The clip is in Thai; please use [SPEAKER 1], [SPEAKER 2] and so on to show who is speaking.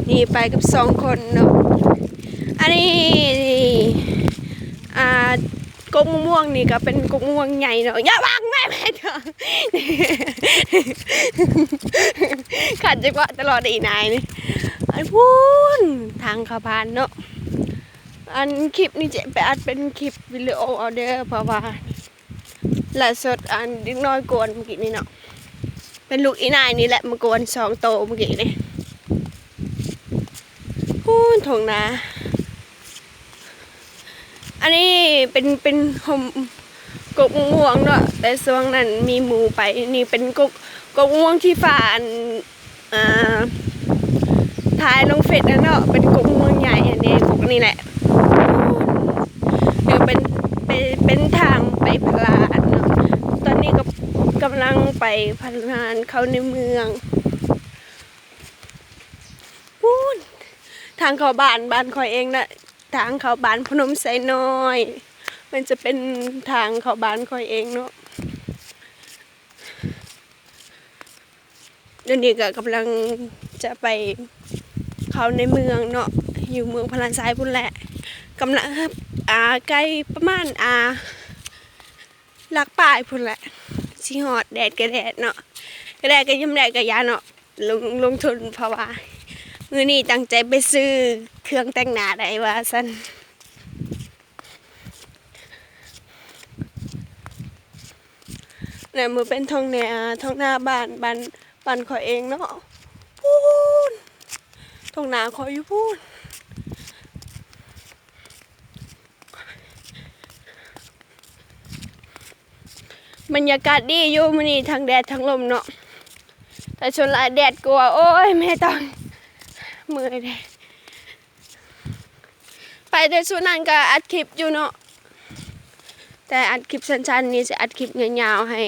[SPEAKER 1] นี่ไปกับ2 คนเนาะอันนี้กกม่วงนี่ก็เป็นกกม่วงใหญ่เนาะอย่าบังแม่เถอะขัดจังหวะตลอดอีนายนี่อันพูนทางเข้าบ้านเนาะอันคลิปนี้จะไปอัดเป็นคลิปวิดีโอเอาเด้อเพราะว่าล่าสุดอันเด็กน้อยกวนเมื่อกี้นี่เนาะเป็นลูกอีนายนี่แหละมากวน2 โตเมื่อกี้นี่พูนทงนาอันนี้เป็นหมกกม่วงเนาะแต่ช่วงนั้นมีหมูไปนี่เป็นกกม่วงที่ฝานถ่ายลงเฟซนะเนาะเป็นกกม่วงใหญ่อันนี้กกนี่แหละเดี๋ยวเป็นทางไปพลานเนาะตอนนี้ก็กำลังไปพลานเข้าในเมืองพูนทางเข้าบ้านคอยเองนะทางเข้าบ้านพนมไซน้อยมันจะเป็นทางเข้าบ้านคอยเองเนาะเดี๋ยวนี้ก็กำลังจะไปเข้าในเมืองเนาะอยู่เมืองพลานทรายพุ่นแหละกำลังใกล้ประมาณลักป่ายพุ่นแหละสิฮอดแดดก็แดดเนาะแดดก็ยิ้มแดดก็ยาเนาะลงทุนเพราะว่ามื้อนี้ตั้งใจไปซื้อเครื่องแต่งหน้าได้ว่าซั่นเนี่ยมือเป็นท้องหน้าบ้านขอยเองเนาะพูนท้องหน้าขอยอยู่พูนบรรยากาศดีอยู่มื้อนี้ทั้งแดดทั้งลมเนาะแต่ชนหลายแดดกลัวโอ้ยแม่ต้องมือแดดไปแต่ส่วนนั้นก็อัดคลิปอยู่เนาะแต่อัดคลิปสั้นๆนี่จะอัดคลิปยาวๆให้